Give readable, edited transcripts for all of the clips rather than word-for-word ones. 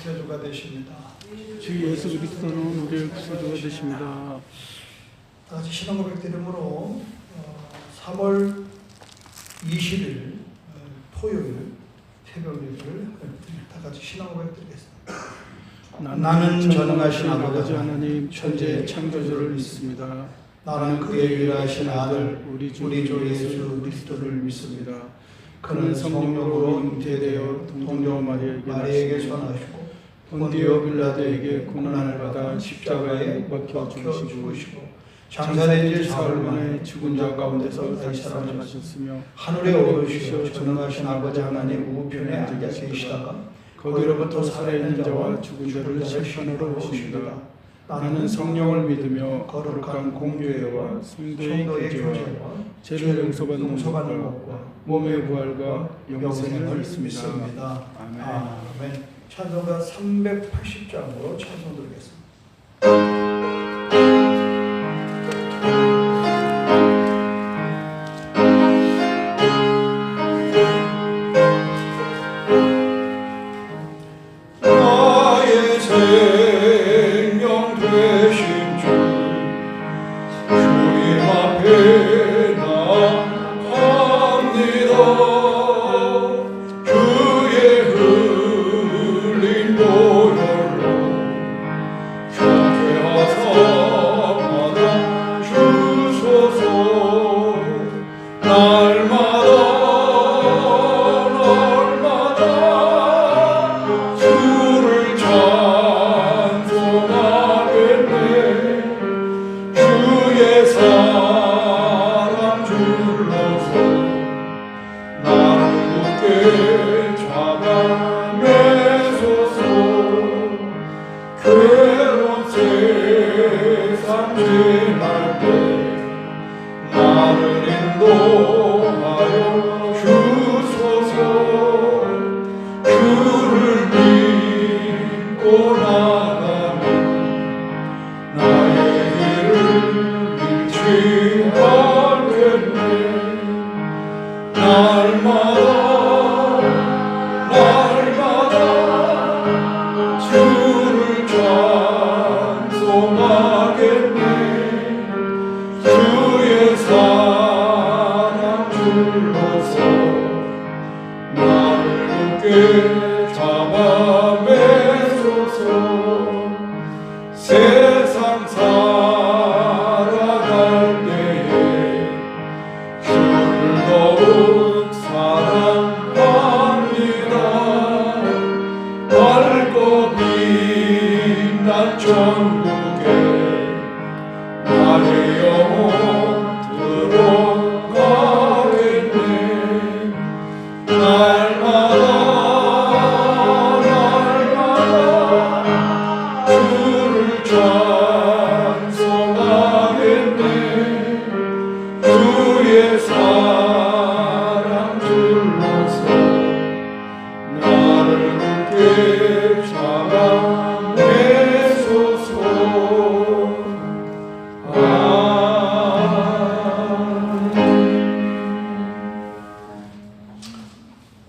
구세주가 되십니다. 주 예수 그리스도는 우리의 구세주가 되십니다. 다 같이 신앙 고백 드림으로 3월 20일 토요일 새벽 예배를 다 같이 신앙 고백 드리겠습니다. 나는 전능하신 아버지 하나님 천지의 창조주를 믿습니다. 나는 그의 유일하신 아들 우리 주 예수 그리스도를 믿습니다. 그는 성령으로 잉태되어 동료 마리아에게 전하시고 본디오 빌라도에게 고난을 받아 십자가에 못 박혀 죽으시고 장사된 지 사흘 만에 죽은 자 가운데서 다시 살아나셨으며 하늘에 오르시어 전능하신 아버지 하나님 우편에 앉아 계시다가 거기로부터 살아있는 자와 죽은 자를 심판하러 오십니다. 나는 성령을 믿으며 거룩한 공교회와 성도의 교제와 죄를 용서받는 것과 몸의 부활과 영생을 믿습니다. 아멘. 찬송가 380장으로 찬송 드리겠습니다.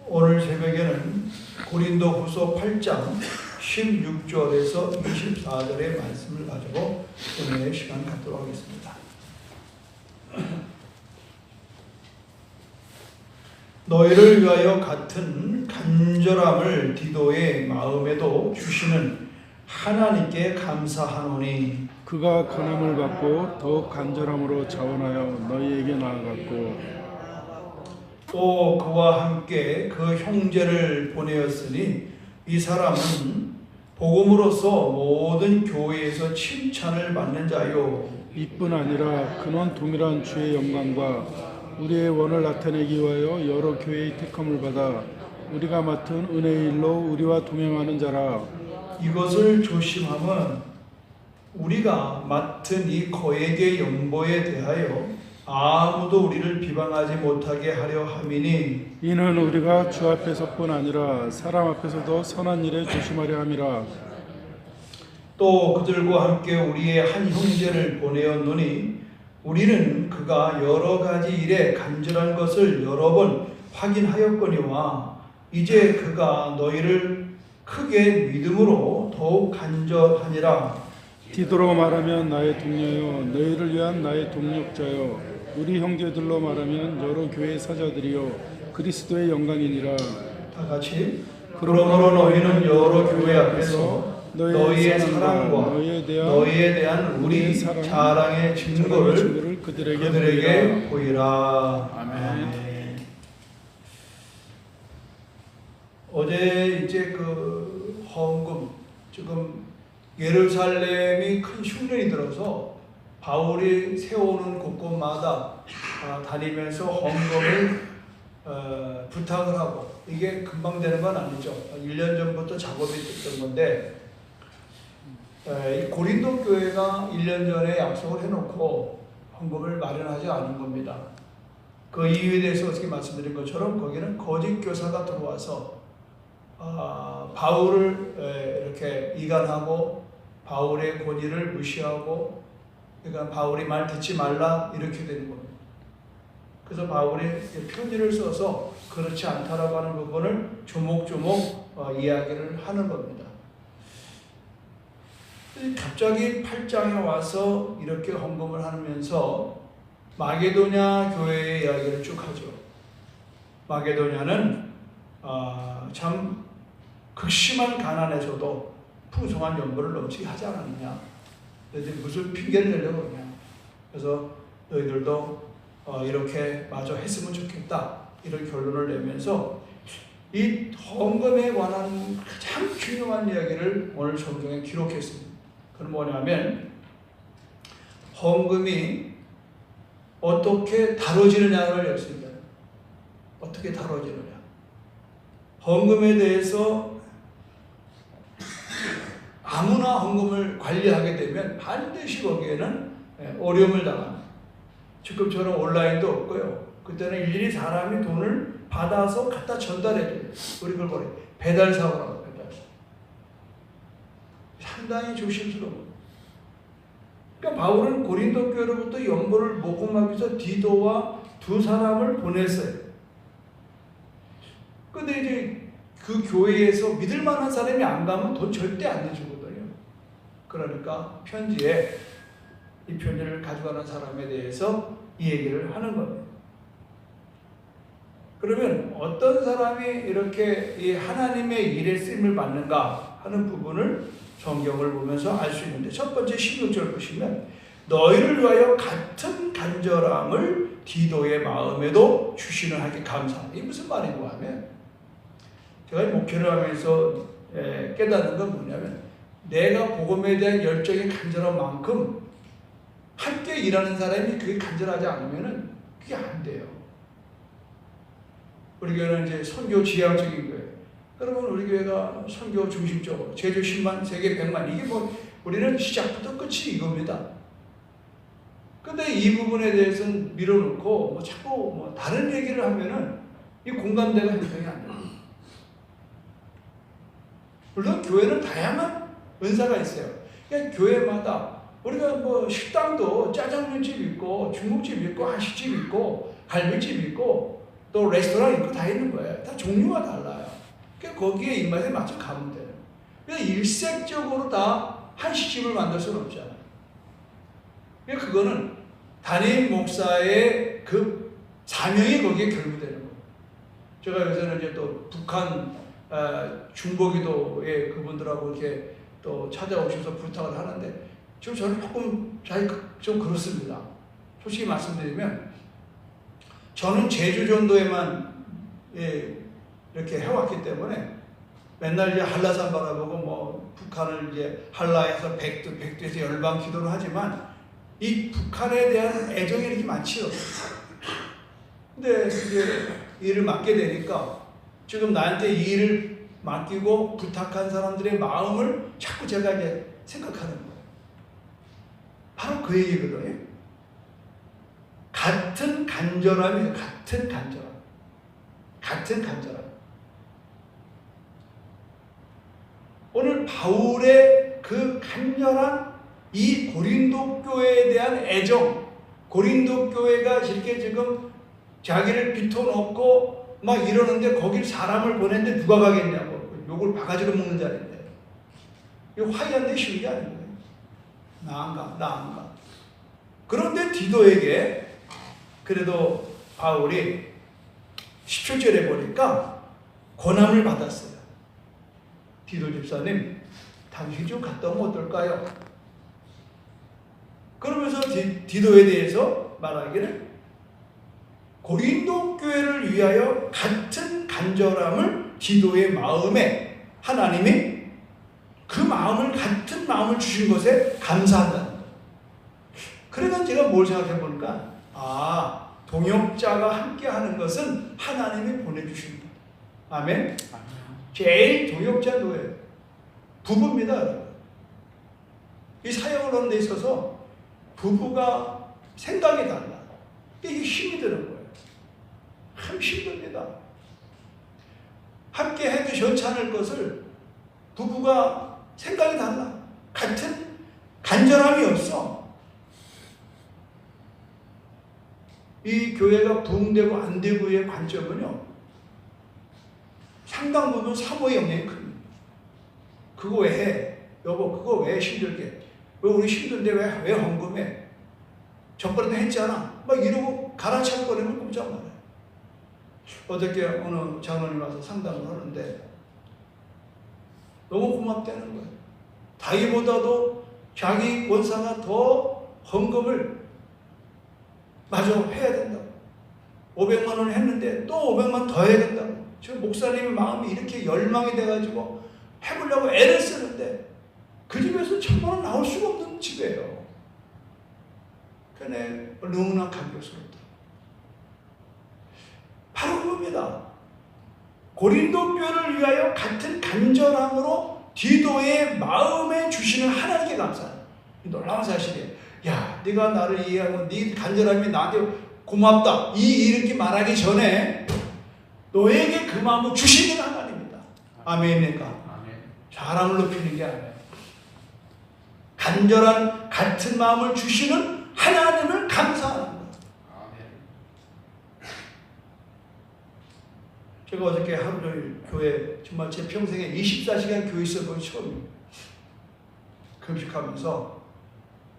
오늘 새벽에는 고린도후서 8장 16절에서 24절의 말씀을 가지고 오늘의 시간 갖도록 하겠습니다. 너희를 위하여 같은 간절함을 디도의 마음에도 주시는 하나님께 감사하노니 그가 간함을 받고 더욱 간절함으로 자원하여 너희에게 나아갔고 또 그와 함께 그 형제를 보내었으니 이 사람은 복음으로서 모든 교회에서 칭찬을 받는 자요. 이뿐 아니라 그는 동일한 주의 영광과 우리의 원을 나타내기 위하여 여러 교회의 택함을 받아 우리가 맡은 은혜의 일로 우리와 동행하는 자라. 이것을 조심함은 우리가 맡은 이 거액의 연보에 대하여 아무도 우리를 비방하지 못하게 하려 함이니 이는 우리가 주 앞에서뿐 아니라 사람 앞에서도 선한 일에 조심하려 함이라. 또 그들과 함께 우리의 한 형제를 보내었노니 우리는 그가 여러 가지 일에 간절한 것을 여러 번 확인하였거니와 이제 그가 너희를 크게 믿음으로 더욱 간절하니라. 디도로 말하면 나의 동료요, 너희를 위한 나의 동력자요, 우리 형제들로 말하면 여러 교회 사자들이요, 그리스도의 영광이니라. 다 같이. 그러므로 너희는 여러 교회 앞에서 너희의 사랑과 너희에 대한 우리 자랑의 증거를 그들에게 보이라. 아멘. 어제 이제 그 헌금, 지금 예루살렘이 큰 흉년이 들어서 바울이 세우는 곳곳마다 다니면서 헌금을 부탁을 하고, 이게 금방 되는 건 아니죠. 1년 전부터 작업이 됐던 건데, 이 고린도 교회가 1년 전에 약속을 해놓고 헌금을 마련하지 않은 겁니다. 그 이유에 대해서 어떻게 말씀드린 것처럼 거기는 거짓 교사가 들어와서 바울을 이렇게 이간하고 바울의 권위를 무시하고, 그러니까 바울이 말 듣지 말라 이렇게 되는 겁니다. 그래서 바울이 편지를 써서 그렇지 않다라고 하는 부분을 조목조목 이야기를 하는 겁니다. 갑자기 8장에 와서 이렇게 헌금을 하면서 마게도냐 교회의 이야기를 쭉 하죠. 마게도냐는 참 극심한 가난에서도 풍성한 연보를 넘치게 하지 않았느냐. 너희들 무슨 핑계를 내려고 그러냐. 그래서 너희들도 이렇게 마저 했으면 좋겠다. 이런 결론을 내면서 이 헌금에 관한 가장 중요한 이야기를 오늘 성경에 기록했습니다. 그건 뭐냐면 헌금이 어떻게 다뤄지느냐를 였습니다. 어떻게 다뤄지느냐. 헌금에 대해서 아무나 헌금을 관리하게 되면 반드시 거기에는 어려움을 당합니다. 지금처럼 온라인도 없고요. 그때는 일일이 사람이 돈을 받아서 갖다 전달해줘요. 우리 그걸 뭐래? 배달사고라고. 배달사. 상당히 조심스러워. 그러니까 바울은 고린도 교회로부터 연보를 모금하기 위해서 디도와 두 사람을 보냈어요. 근데 이제 그 교회에서 믿을 만한 사람이 안 가면 돈 절대 안 내주거든요. 그러니까 편지에 이 편지를 가져가는 사람에 대해서 이 얘기를 하는 겁니다. 그러면 어떤 사람이 이렇게 이 하나님의 일에 쓰임을 받는가 하는 부분을 성경을 보면서 알 수 있는데, 첫 번째 16절 보시면 너희를 위하여 같은 간절함을 디도의 마음에도 주시는 하기 감사하다. 이게 무슨 말인가 하면, 제가 목회를 하면서 깨닫는 건 뭐냐면, 내가 복음에 대한 열정이 간절한 만큼 함께 일하는 사람이 그게 간절하지 않으면 그게 안 돼요. 우리 교회는 이제 선교 지향적인 교회. 그러면 우리 교회가 선교 중심적으로 제주 10만, 세계 100만, 이게 뭐 우리는 시작부터 끝이 이겁니다. 근데 이 부분에 대해서는 밀어놓고 뭐 자꾸 뭐 다른 얘기를 하면은 이 공감대가 형성이 안 돼요. 물론 교회는 다양한 은사가 있어요. 그러니까 교회마다 우리가 뭐 식당도 짜장면집 있고 중국집 있고 한식집 있고 갈비집 있고 또 레스토랑 있고 다 있는 거예요. 다 종류가 달라요. 그러니까 거기에 입맛에 맞춰 가면 돼요. 그러니까 일색적으로 다 한식집을 만들 수는 없잖아요. 그러니까 그거는 담임 목사의 그 사명이 거기에 결부되는 거예요. 제가 요새는 이제 또 북한 중보기도의 그분들하고 이렇게 또 찾아오셔서 부탁을 하는데, 지금 저는 조금 좀 그렇습니다. 솔직히 말씀드리면 저는 제주 전도에만 이렇게 해왔기 때문에 맨날 이제 한라산 바라보고 뭐 북한을 이제 한라에서 백두에서 열방 기도를 하지만 이 북한에 대한 애정이 이렇게 많지요. 근데 이제 일을 맡게 되니까 지금 나한테 이 일을 맡기고 부탁한 사람들의 마음을 자꾸 제가 이제 생각하는 거예요. 바로 그 얘기거든요. 같은 간절함이에요. 같은 간절함. 같은 간절함. 오늘 바울의 그 간절한 이 고린도 교회에 대한 애정, 고린도 교회가 이렇게 지금 자기를 비워놓고 막 이러는데 거길 사람을 보냈는데 누가 가겠냐고. 욕을 바가지로 먹는 자리인데 이 화해하는데 쉬운 게 아닌 거예요. 나 안 가. 그런데 디도에게 그래도 바울이 17절에 보니까 권함을 받았어요. 디도 집사님, 당신 좀 갔다 오면 어떨까요? 그러면서 디도에 대해서 말하기를 고린도 교회를 위하여 같은 간절함을 디도의 마음에 하나님이 그 마음을 같은 마음을 주신 것에 감사한다는 거예요. 그러니까 제가 뭘 생각해 보니까 동역자가 함께 하는 것은 하나님이 보내주십니다. 아멘? 제일 동역자 누구예요? 부부입니다. 여러분. 이 사역을 하는 데 있어서 부부가 생각이 달라. 이게 힘이 드는 거예요. 참 힘듭니다. 함께 해도 좋지 않을 것을 부부가 생각이 달라. 같은 간절함이 없어. 이 교회가 부흥되고 안 되고의 관점은요, 상당 부분 사모의 영향이 큽니다. 그거 왜 해? 여보, 그거 왜 힘들게? 왜 우리 힘든데 왜 헌금해? 전번에도 했잖아. 막 이러고 가라앉혀버리면 꼼짝 말아요. 어저께 어느 장로님 와서 상담을 하는데 너무 고맙다는 거예요. 자기보다도 자기 원사가 더 헌금을 마저 해야 된다고. 500만 원을 했는데 또 500만 더 해야 된다고. 지금 목사님의 마음이 이렇게 열망이 돼가지고 해보려고 애를 쓰는데 그 집에서 1,000만 원 나올 수가 없는 집이에요. 그러네 너무나 감격스럽다. 바로 그겁니다. 고린도 교회를 위하여 같은 간절함으로 디도의 마음에 주시는 하나님께 감사해요. 놀라운 사실이에요. 야, 네가 나를 이해하고 네 간절함이 나한테 고맙다. 이렇게 말하기 전에 너에게 그 마음을 주시는 하나님입니다. 아멘입니까? 아멘. 사람을 높이는 게 아니에요. 간절한 같은 마음을 주시는 하나님을 감사하는 거예요. 제가 어저께 하루 종일 교회, 정말 제 평생에 24시간 교회 있어 본 처음이에요. 금식하면서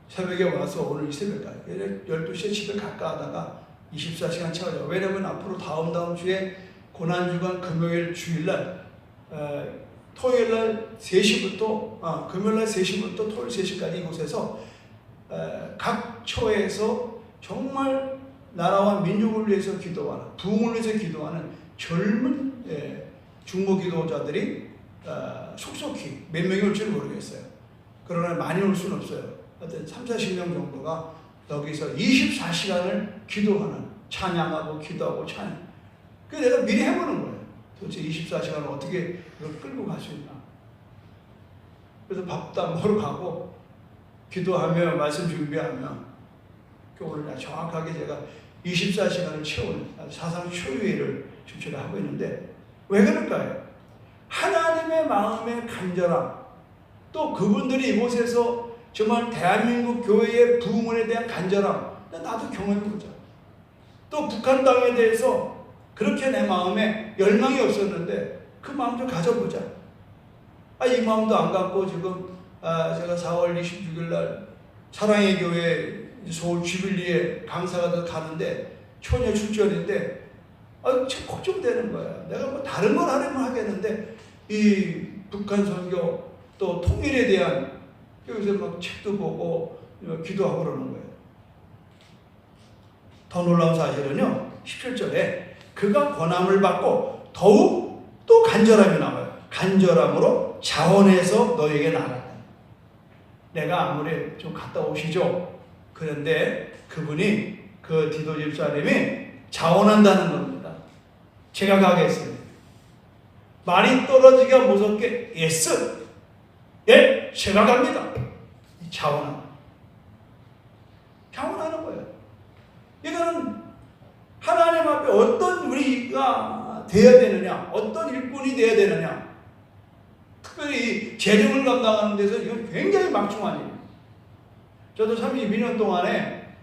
새벽에 와서 오늘 이 새벽까지 12시에 집에 갈까 하다가 24시간 채워요. 왜냐면 앞으로 다음 주에 고난주간 금요일 주일날 토요일날 3시부터 금요일날 3시부터 토요일 3시까지 이곳에서 각 처에서 정말 나라와 민족을 위해서 기도하는, 부흥을 위해서 기도하는 젊은 중보기도자들이 속속히 몇 명이 올지 모르겠어요. 그러나 많이 올 수는 없어요. 하여튼 30-40명 정도가 여기서 24시간을 기도하는, 찬양하고 기도하고 찬양. 그래서 내가 미리 해보는 거예요. 도대체 24시간을 어떻게 이걸 끌고 갈 수 있나. 그래서 밥도 안 먹으러 가고 기도하며 말씀 준비하며 오늘 정확하게 제가 24시간을 채우는 사상 초유회를 주최를 하고 있는데 왜 그럴까요? 하나님의 마음의 간절함, 또 그분들이 이곳에서 정말 대한민국 교회의 부흥에 대한 간절함, 나도 경험해보자. 또 북한 땅에 대해서 그렇게 내 마음에 열망이 없었는데 그 마음 좀 가져보자. 이 마음도 안 갖고 지금 제가 4월 26일 날 사랑의 교회 서울 주빌리에 강사가 가는데 초녀 출전인데 참 걱정되는 거야. 내가 뭐 다른 걸 하려면 하겠는데 이 북한 선교 또 통일에 대한 여기서 막 책도 보고 기도하고 그러는 거예요. 더 놀라운 사실은요, 17절에 그가 권함을 받고 더욱 또 간절함이 나와요. 간절함으로 자원해서 너에게 나아간다. 내가 아무리 좀 갔다 오시죠. 그런데 그분이 그 디도 집사님이 자원한다는 겁니다. 제가 가겠습니다. 말이 떨어지기가 무섭게 예스. 예, 제가 갑니다. 자원하는 거예요. 이거는 하나님 앞에 어떤 우리가 되어야 되느냐, 어떤 일꾼이 되어야 되느냐, 특별히 재정을 감당하는 데서 이건 굉장히 막중한 일이에요. 저도 32년 동안에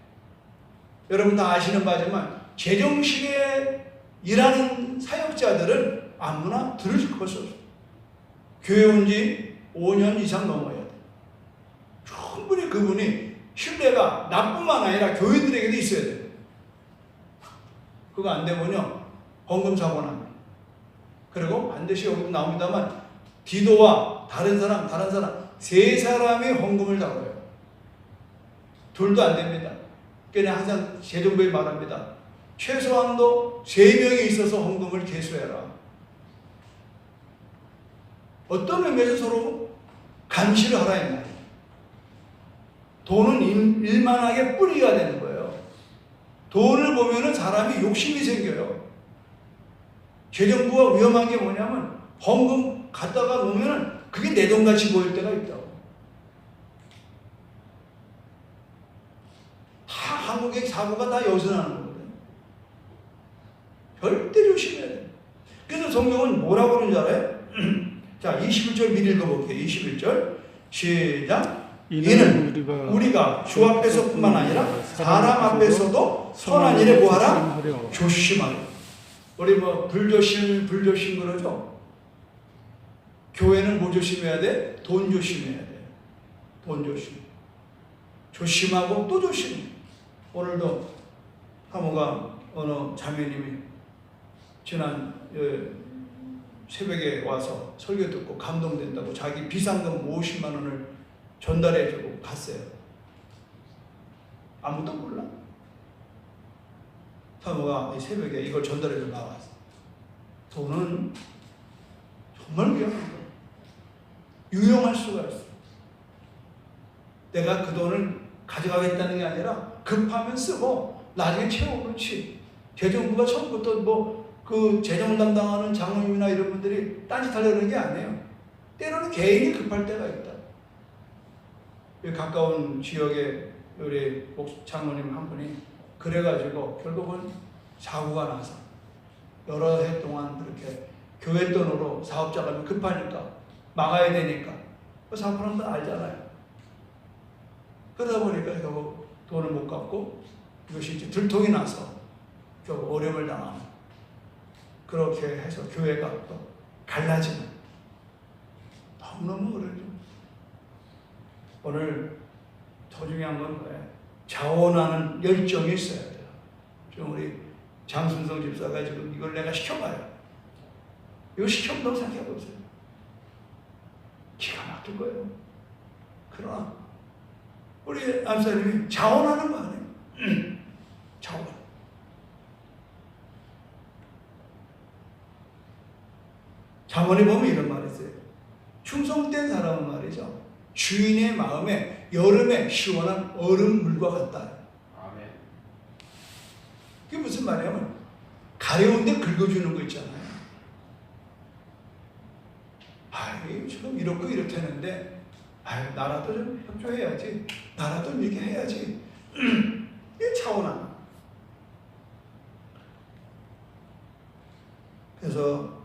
여러분 다 아시는 바지만 재정실에 일하는 사역자들은 아무나 들을 것이 없어요. 교회 온 지 5년 이상 넘어야 돼. 충분히 그분이 신뢰가 나뿐만 아니라 교회들에게도 있어야 돼. 그거 안 되면요, 헌금 사고 납니다. 그리고 반드시 여기도 나옵니다만, 디도와 다른 사람 세 사람이 헌금을 다뤄요. 둘도 안 됩니다. 그러니까 항상 재정부에 말합니다. 최소한도 3명이 있어서 헌금을 계수해라. 어떤 의미에서 서로 감시를 하라 했나요? 돈은 일만하게 뿌리가 되는 거예요. 돈을 보면은 사람이 욕심이 생겨요. 재정부가 위험한 게 뭐냐면 헌금 갖다가 놓으면은 그게 내 돈같이 보일 때가 있다고. 다 한국의 사고가 다 여기서 나는 거거든요. 절대 조심해야 돼요. 그래서 성경은 뭐라고 그러는지 알아요? 자, 21절 미리 읽어볼게요. 21절 시작. 이는 우리가 주 앞에서뿐만 아니라 사람 앞에서도 선한 일에 뭐하라? 조심하라. 우리 뭐 불조심 그러죠? 교회는 뭐 조심해야 돼? 돈 조심해야 돼. 돈 조심. 조심하고 또 조심. 오늘도 사모가 어느 자매님이 지난 새벽에 와서 설교 듣고 감동된다고 자기 비상금 50만 원을 전달해주고 갔어요. 아무도 몰라. 사모가 새벽에 이걸 전달해주고 나왔어. 돈은 정말 위험한 거야. 유용할 수가 있어. 내가 그 돈을 가져가겠다는 게 아니라 급하면 쓰고 나중에 채워놓지. 재정부가 처음부터 그 재정을 담당하는 장로님이나 이런 분들이 딴짓하려는 게 아니에요. 때로는 개인이 급할 때가 있다. 가까운 지역에 우리 장로님 한 분이 그래가지고 결국은 사고가 나서 여러 해 동안 그렇게 교회 돈으로 사업자가 급하니까 막아야 되니까 그 사업하는 건 알잖아요. 그러다 보니까 결국 돈을 못 갚고 이것이 이제 들통이 나서 좀 어려움을 당하는, 그렇게 해서 교회가 또 갈라지는, 너무너무 어려워요. 오늘 더 중요한 건 뭐예요? 자원하는 열정이 있어야 돼요. 지금 우리 장순성 집사가 지금 이걸 내가 시켜봐요. 이거 시켜본다고 생각해보세요. 기가 막힐 거예요. 그러나 우리 암사님이 자원하는 거 아니에요? 자원. 자원에 보면 이런 말이 있어요. 충성된 사람은 말이죠, 주인의 마음에 여름에 시원한 얼음물과 같다. 아멘. 그게 무슨 말이냐면 가려운데 긁어주는 거 있잖아요. 아이, 지금 이렇고 이렇다는데, 아유, 나라도 좀 협조해야지. 나라도 이렇게 해야지. 이게 차원하나. 그래서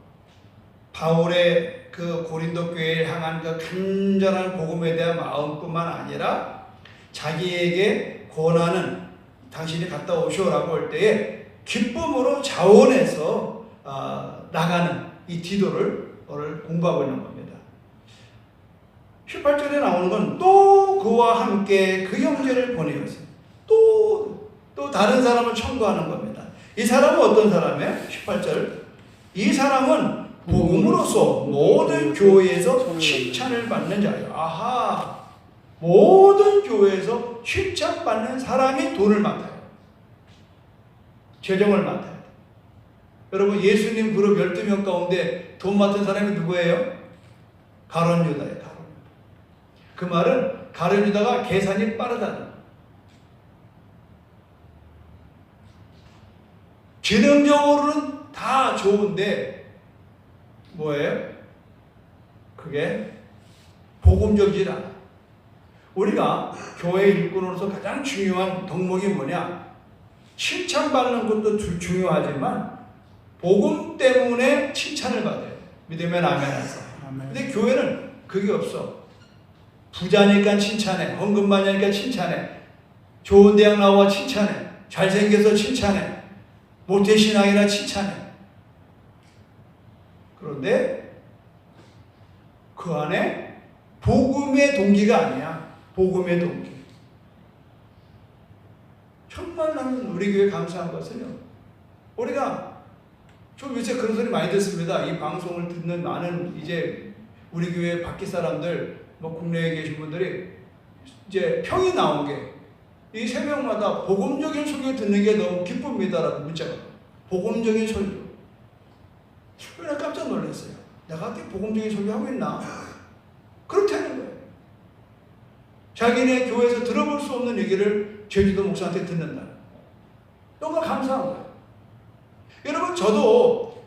바울의 그 고린도 교회에 향한 그 간절한 복음에 대한 마음뿐만 아니라 자기에게 권하는, 당신이 갔다 오시오라고 할 때에 기쁨으로 자원해서 나가는 이 디도를 오늘 공부하고 있는 겁니다. 18절에 나오는 건 또 그와 함께 그 형제를 보내어서 또 다른 사람을 청구하는 겁니다. 이 사람은 어떤 사람이에요? 18절. 이 사람은 복음으로써 모든 교회에서 칭찬을 받는 자예요. 아하, 모든 교회에서 칭찬받는 사람이 돈을 맡아요. 재정을 맡아요. 여러분, 예수님 그룹 12명 가운데 돈 맡은 사람이 누구예요? 가룟 유다예요. 가룟. 그 말은 가룟 유다가 계산이 빠르다는, 기능적으로는 다 좋은데 뭐예요? 그게 복음적이지 않아. 우리가 교회 일꾼으로서 가장 중요한 덕목이 뭐냐? 칭찬받는 것도 중요하지만 복음 때문에 칭찬을 받아요. 믿으면 아멘 하세요. 근데 교회는 그게 없어. 부자니까 칭찬해. 헌금 많이 하니까 칭찬해. 좋은 대학 나와 칭찬해. 잘생겨서 칭찬해. 모태신앙이라 칭찬해. 그런데 그 안에 복음의 동기가 아니야. 복음의 동기. 정말 나는 우리 교회 감사한 것은요, 우리가 좀 요새 그런 소리 많이 듣습니다. 이 방송을 듣는 많은 이제 우리 교회 밖에 사람들, 뭐 국내에 계신 분들이 이제 평이 나온 게 이 새벽마다 복음적인 설교 듣는 게 너무 기쁩니다라고 문자가. 복음적인 설교. 내가 깜짝 놀랐어요. 내가 어떻게 복음적인 설교 하고 있나? 그렇다는 거예요. 자기네 교회에서 들어볼 수 없는 얘기를 제주도 목사한테 듣는다. 너무 감사한 거예요. 여러분, 저도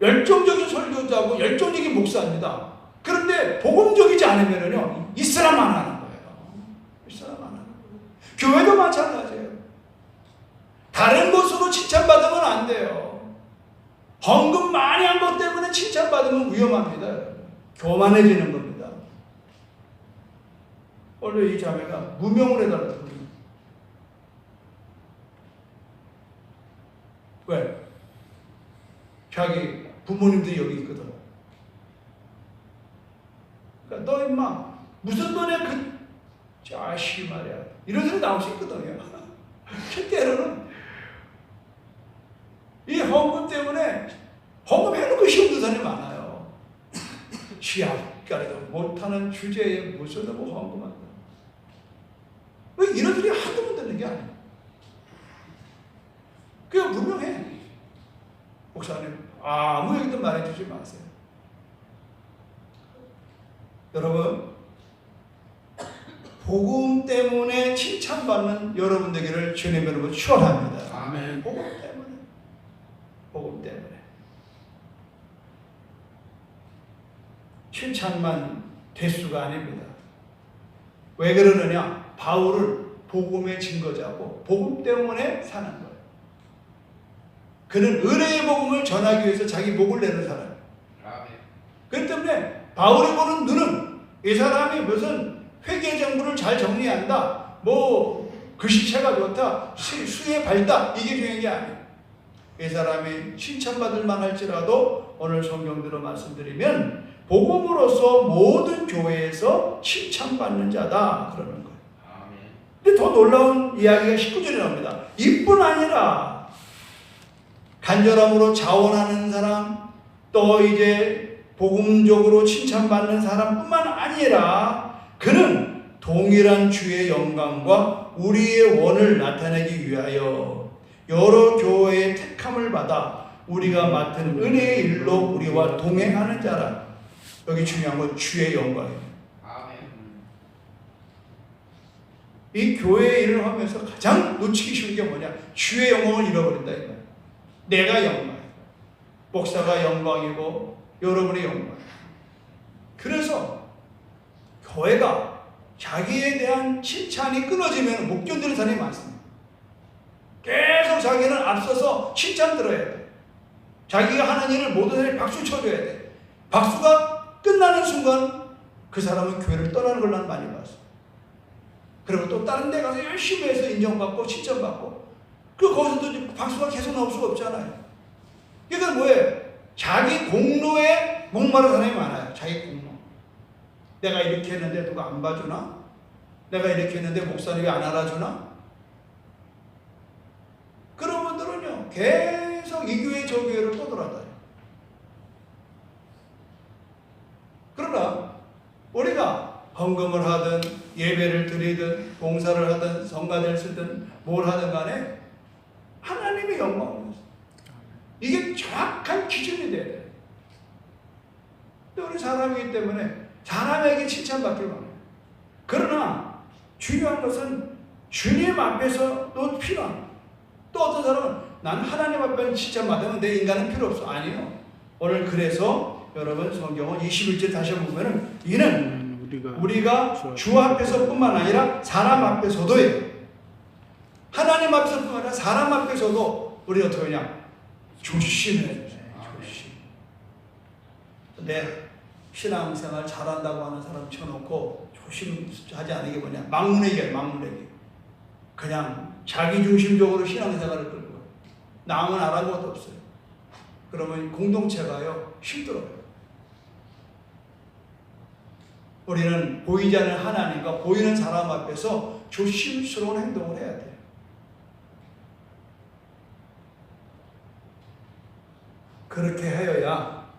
열정적인 설교자고 열정적인 목사입니다. 그런데 복음적이지 않으면요, 있으라만 하는 거예요. 있으라만 하는 거예요. 교회도 마찬가지예요. 다른 것으로 칭찬받으면 안 돼요. 헌금 많이 한 것 때문에 칭찬받으면 위험합니다. 교만해지는 겁니다. 원래 이 자매가 무명을 해달라고. 왜? 자기 부모님들이 여기 있거든. 그러니까 너 임마 무슨 돈에 그 자식이 말이야, 이런 소리 나올 수 있거든요. 때로는 이 헌금 때문에 헌금 해놓고 시험도 사람이 많아요. 시합가리도 못하는 주제에 무슨 뭐 헌금한다. 왜 이런 소리 한두 번 듣는 게 아니야. 그냥 분명해. 목사님, 아무 얘기도 말해주지 마세요. 여러분, 복음 때문에 칭찬받는 여러분 되기를 주님 여러분 축원합니다. 아멘. 복음 때문에. 복음 때문에. 칭찬만 대수가 아닙니다. 왜 그러느냐? 바울은 복음의 증거자고 복음 때문에 사는 거예요. 그는 은혜의 복음을 전하기 위해서 자기 목을 내는 사람이에요. 그렇기 때문에 바울이 보는 눈은 이 사람이 무슨 회계 정보를 잘 정리한다, 뭐 글씨체가 좋다, 수에 밝다, 이게 중요한 게 아니에요. 이 사람이 칭찬받을 만할지라도 오늘 성경대로 말씀드리면 복음으로서 모든 교회에서 칭찬받는 자다 그러는 거예요. 근데 더 놀라운 이야기가 19절에 나옵니다. 이뿐 아니라 간절함으로 자원하는 사람, 또 이제 복음적으로 칭찬받는 사람뿐만 아니라 그는 동일한 주의 영광과 우리의 원을 나타내기 위하여 여러 교회의 택함을 받아 우리가 맡은 은혜의 일로 우리와 동행하는 자라. 여기 중요한 건 주의 영광이에요. 이 교회의 일을 하면서 가장 놓치기 쉬운 게 뭐냐? 주의 영광을 잃어버린다 이거야. 내가 영광, 목사가 영광이고 여러분의 영광. 그래서 교회가 자기에 대한 칭찬이 끊어지면 못 견디는 사람이 많습니다. 계속 자기는 앞서서 칭찬 들어야 돼. 자기가 하는 일을 모든 사람이 박수 쳐줘야 돼. 박수가 끝나는 순간 그 사람은 교회를 떠나는 걸 난 많이 봤어. 그리고 또 다른 데 가서 열심히 해서 인정받고 칭찬받고, 그 거기서도 박수가 계속 나올 수가 없잖아요. 그러니까 뭐예요? 자기 공로에 목마른 사람이 많아요. 자기 공로. 내가 이렇게 했는데 누가 안 봐주나? 내가 이렇게 했는데 목사님이 안 알아주나? 그런 분들은요, 계속 이 교회 저 교회를 떠돌아다녀요. 그러나 우리가 헌금을 하든 예배를 드리든 봉사를 하든 성가대를 쓰든 뭘 하든 간에 하나님의 영광을, 이게 정확한 기준이 돼야 돼요. 근데 우리 사람이기 때문에 사람에게 칭찬받길 원해요. 그러나 중요한 것은 주님 앞에서도 필요한, 또 어떤 사람은 난 하나님 앞에는 칭찬받으면 내 인간은 필요 없어. 아니요. 오늘 그래서 여러분 성경은 21절 다시 한번 보면은 이는 우리가 주 앞에서뿐만 아니라 사람 앞에서도예요. 하나님 앞에서뿐만 아니라 사람 앞에서도 우리 어떻게 하냐? 조심해야 돼요. 조심. 내 신앙생활 잘한다고 하는 사람 쳐놓고 조심하지 않은 게 뭐냐? 막문회기예요. 막문회기. 그냥 자기중심적으로 신앙생활을 끌고 남은 아무것도 없어요. 그러면 공동체가요 힘들어요. 우리는 보이지 않는 하나님과 보이는 사람 앞에서 조심스러운 행동을 해야 돼요. 그렇게 하여야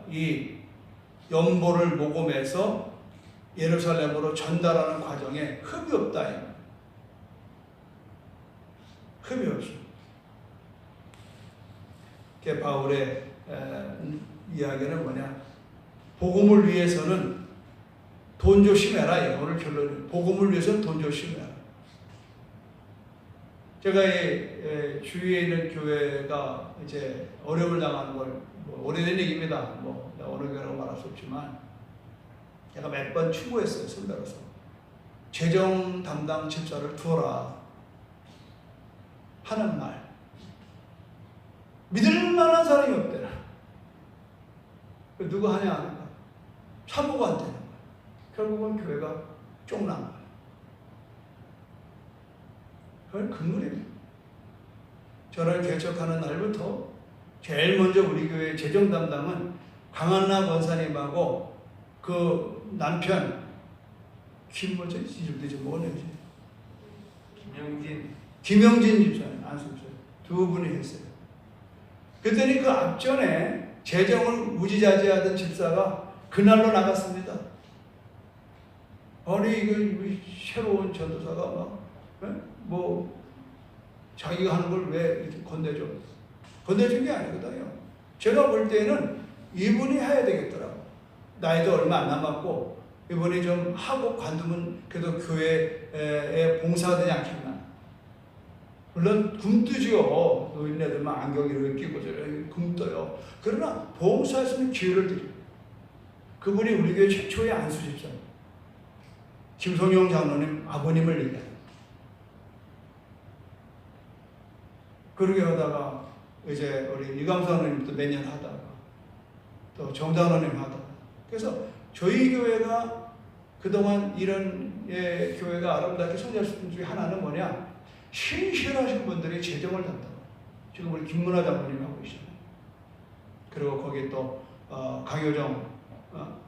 이 연보를 모금해서 예루살렘으로 전달하는 과정에 흠이 없다. 흠이 없어. 그게 바울의 이야기는 뭐냐? 복음을 위해서는 돈 조심해라. 오늘 결론은 복음을 위해서는 돈 조심해라. 제가 주위에 있는 교회가 이제 어려움을 당하는 걸 오래된 얘기입니다. 어느 교회라고 말할 수 없지만 제가 몇 번 충고했어요. 선배로서 재정 담당 집사를 두어라 하는 말. 믿을 만한 사람이 없대라. 누가 하냐 하는가? 사고가 안 되는 거야. 결국은 교회가 쫑난 거야. 그건 금물입니다. 저를 개척하는 날부터 제일 먼저 우리 교회 재정 담당은 강한나 권사님하고 그 남편 김뭐지 이름도 좀 뭐네지 김영진 집사님 안수집사 두 분이 했어요. 그랬더니 그 앞전에 재정을 우지자지하던 집사가 그날로 나갔습니다. 아니 이거 새로운 전도사가 자기가 하는 걸 왜 이렇게 건네줘? 건네준 게 아니거든요. 제가 볼 때는 이분이 해야 되겠더라고. 나이도 얼마 안 남았고 이분이 좀 하고 관두면 그래도 교회에 봉사가 되지 않겠나. 물론 굶뜨지요. 노인네들만 안경 이렇게 끼고 굶떠요. 그러나 봉사할 수 있는 기회를 드려요. 그분이 우리 교회 최초의 안수집사 김성용 장로님 아버님을 얘기해요. 그러게 하다가 이제 우리 이광선님도 몇 년 하다가 또 정장로님 하다가 그래서 저희 교회가 그동안 이런 교회가 아름답게 성장할 수 있는 중에 하나는 뭐냐? 신실하신 분들이 재정을 담당. 지금 우리 김문화 장로님 하고 계시잖아요. 그리고 거기 또 강효정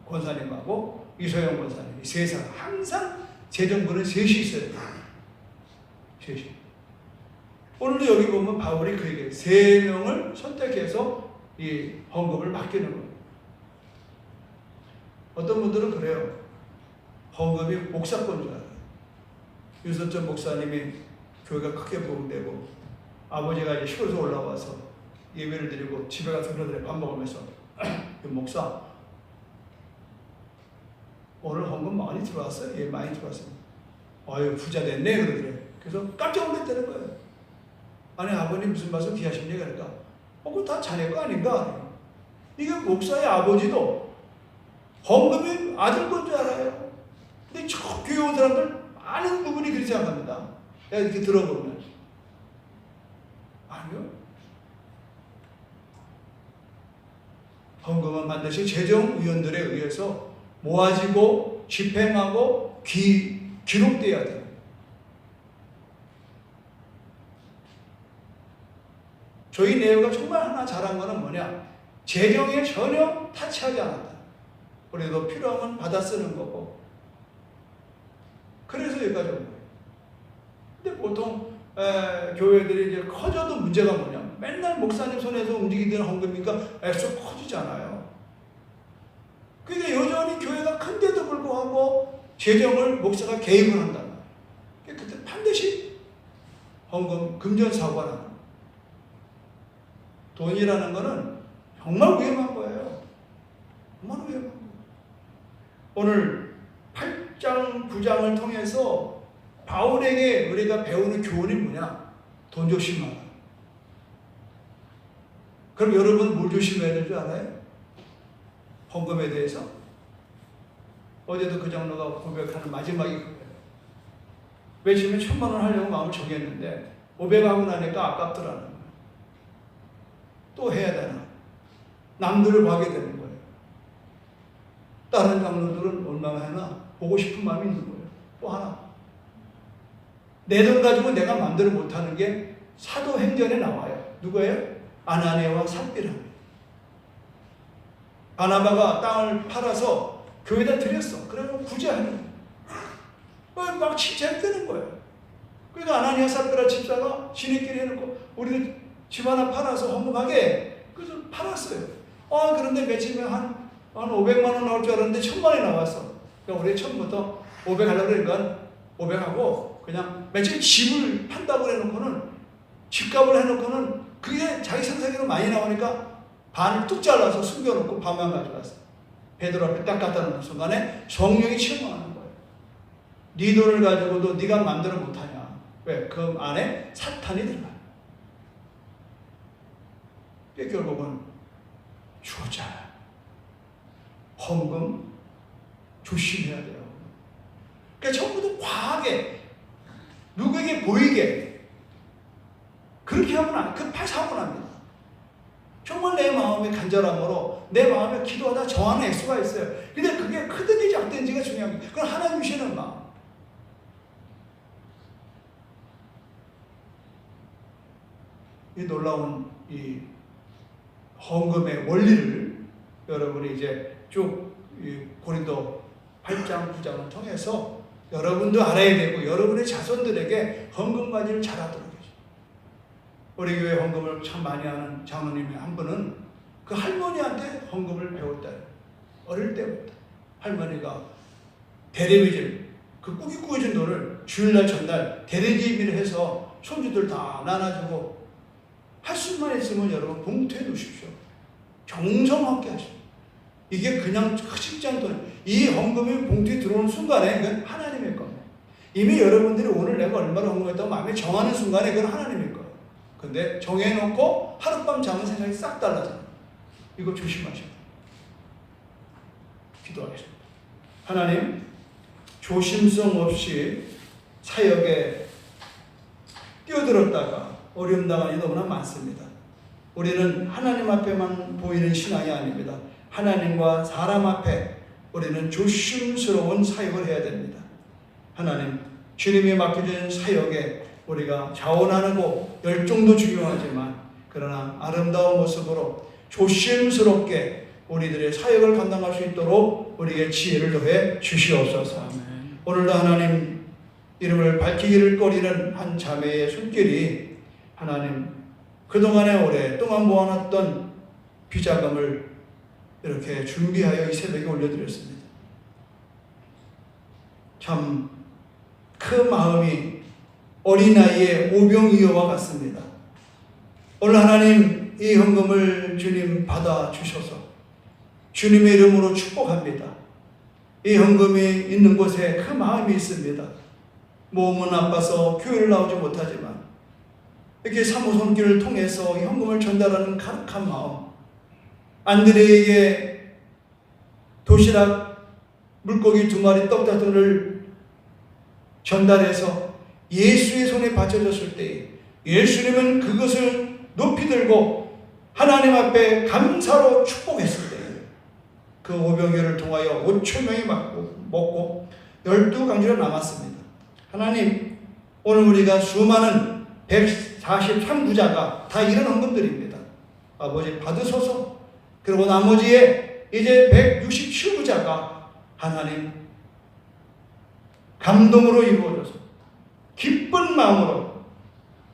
권사님하고 이소영 권사님 세 사람 항상 재정부는 셋이 있어야 돼요. 셋이. 오늘도 여기 보면 바울이 그에게 3명을 선택해서 이 헌금을 맡기는 거예요. 어떤 분들은 그래요. 헌금이 목사권 줄 알아요. 유선천 목사님이 교회가 크게 부흥되고 아버지가 이제 시골에서 올라와서 예배를 드리고 집에 가서 그러더래 밥 먹으면서 목사 오늘 헌금 많이 들어왔어요? 예, 많이 들어왔어요. 아유 부자 됐네 그러더래. 그래서 깜짝 놀랐다는 거예요. 아니 아버님 무슨 말씀 귀하신 얘기가 그러니까 그거 다 자네 거 아닌가? 이게 목사의 아버지도 헌금이 아들 건 줄 알아요. 근데 저 교회 온 사람들 많은 부분이 그렇게 생각합니다. 이렇게 들어보면 아니요. 헌금은 반드시 재정위원들에 의해서 모아지고 집행하고 기록돼야 돼요. 저희 내외가 정말 하나 잘한 거는 뭐냐? 재정에 전혀 타치하지 않았다. 우리도 필요하면 받아 쓰는 거고. 그래서 여기까지 온 거예요. 근데 보통 교회들이 이제 커져도 문제가 뭐냐? 맨날 목사님 손에서 움직이던 헌금이니까 액수 커지잖아요. 그러니까 여전히 교회가 큰데도 불구하고 재정을 목사가 개입을 한단 말이에요. 그때 반드시 헌금 금전사고가 나는 거예요. 돈이라는 거는 정말 위험한 거예요. 정말 위험한 거예요. 오늘 8장, 9장을 통해서 바울에게 우리가 배우는 교훈이 뭐냐? 돈 조심하라. 그럼 여러분 뭘 조심해야 될 줄 알아요? 헌금에 대해서? 어제도 그 장로가 고백하는 마지막이 그거예요. 외치면 1000만 원 하려고 마음을 정했는데 500 하고 나니까 아깝더라는 거예요. 또 해야 되나? 남들을 봐게 되는 거예요. 다른 장로들은 얼마나 하나 보고 싶은 마음이 있는 거예요. 또 하나. 내 돈 가지고 내가 마음대로 못하는 게 사도행전에 나와요. 누구예요? 아나니아와 삽비라. 바나바가 땅을 팔아서 교회에다 드렸어. 그러면 구제하는 거예요. 막 칭찬되는 거예요. 그러니까 아나니아 삽비라 집사가 지네끼리 해놓고 우리는 집 하나 팔아서 헌금하게 그래서 팔았어요. 그런데 며칠 후에 한 500만 원 나올 줄 알았는데 1000만 원이 나왔어. 그러니까 우리 처음부터 500 하려고 그러니까 500하고 그냥 며칠 집을 판다고 해놓고는 집값을 해놓고는 그게 자기 생사기로 많이 나오니까 반을 뚝 잘라서 숨겨놓고 반만 가져갔어. 베드로 앞에 딱 갖다 놓는 순간에 성령이 침몰하는 거예요. 네 돈을 가지고도 네가 마음대로 못하냐. 왜? 그 안에 사탄이 들어가요. 결국은 주자, 헌금 조심해야 돼요. 그러니까 전부 다 과하게 누구에게 보이게 그렇게 하면 급하게 사고 납니다. 정말 내 마음의 간절함으로 내 마음에 기도하다 정하는 액수가 있어요. 근데 그게 크든지 작든지가 중요한 거예요. 그건 하나님 주시는 마음. 이 놀라운 이 헌금의 원리를 여러분이 이제 쭉 고린도 8장 9장을 통해서 여러분도 알아야 되고 여러분의 자손들에게 헌금 관리를 잘하도록 해요. 우리 교회 헌금을 참 많이 하는 장로님이 한 분은 그 할머니한테 헌금을 배웠다. 어릴 때부터 할머니가 대리비질 그 꾸기 구해준 돈을 주일날 전날 대리비밀을 해서 손주들 다 나눠주고 할 수만 있으면 여러분 봉투에 놓으십시오. 정성하게 하십시오. 이게 그냥 크지 않은 돈. 이 헌금이 봉투에 들어오는 순간에 그건 하나님의 겁니다. 이미 여러분들이 오늘 내가 얼마나 헌금했다고 마음에 정하는 순간에 그건 하나님의 거예요. 근데 정해놓고 하룻밤 자면 생각이 싹 달라져요. 이거 조심하셔야 돼요. 기도하겠습니다. 하나님, 조심성 없이 사역에 뛰어들었다가 어려움 당한 일이 너무나 많습니다. 우리는 하나님 앞에만 보이는 신앙이 아닙니다. 하나님과 사람 앞에 우리는 조심스러운 사역을 해야 됩니다. 하나님, 주님이 맡겨준 사역에 우리가 자원하고 열정도 중요하지만 그러나 아름다운 모습으로 조심스럽게 우리들의 사역을 감당할 수 있도록 우리에게 지혜를 더해 주시옵소서. 아멘. 오늘도 하나님 이름을 밝히기를 꺼리는 한 자매의 손길이 하나님 그동안에 오랫동안 모아놨던 비자금을 이렇게 준비하여 이 새벽에 올려드렸습니다. 참 그 마음이 어린아이의 오병이어와 같습니다. 오늘 하나님 이 헌금을 주님 받아주셔서 주님의 이름으로 축복합니다. 이 헌금이 있는 곳에 그 마음이 있습니다. 몸은 아파서 교회를 나오지 못하지만 이렇게 사모손길을 통해서 이 헌금을 전달하는 가득한 마음, 안드레에게 도시락 물고기 2마리 떡 다들을 전달해서 예수의 손에 바쳐졌을 때 예수님은 그것을 높이 들고 하나님 앞에 감사로 축복했을 때 그 오병이어를 통하여 5,000명이 먹고 12강주가 남았습니다. 하나님, 오늘 우리가 수많은 143구자가 다 이런 헌금들입니다. 아버지 받으소서. 그리고 나머지에 이제 167구자가 하나님 감동으로 이루어져서 기쁜 마음으로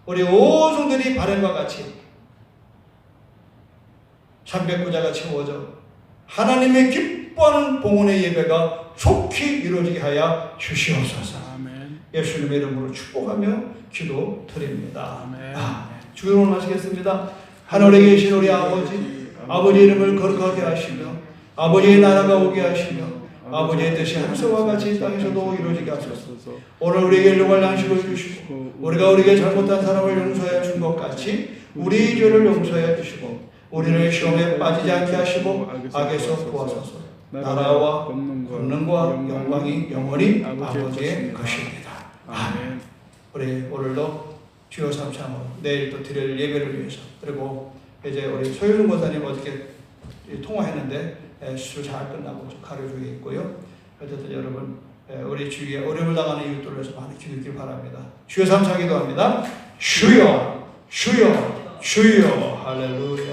우리 온 성들이 바람과 같이 300구자가 채워져 하나님의 기뻐하는 봉헌의 예배가 속히 이루어지게 하여 주시옵소서. 아멘. 예수님의 이름으로 축복하며 기도드립니다. 아멘. 주기도를 마치겠습니다. 하늘에 계신 우리 아버지 이름을 거룩하게 하시며 아버지의 나라가 오게 하시며 아버지의 뜻이 하늘과 같이 땅에서도 이루어지게 하소서. 오늘 우리에게 일용할 양식을 주시고 우리가 우리에게 잘못한 사람을 용서하여 준 것 같이 우리 죄를 용서하여 주시고 우리를 시험에 빠지지 않게 하시고 악에서 구하소서. 나라와 권능과 영광이 영원히 아버지의 것입니다. 아멘. 우리 오늘도 주여 삼창으로 내일 또 드릴 예배를 위해서 그리고 이제 우리 소유준 권사님 어저께 통화했는데 수술 잘 끝나고 가려 중에 있고요. 어쨌든 여러분 우리 주위에 어려움을 당하는 이웃들을 위해서 많이 기도하길 바랍니다. 주여 삼창 기도합니다. 주여 주여 주여 할렐루야.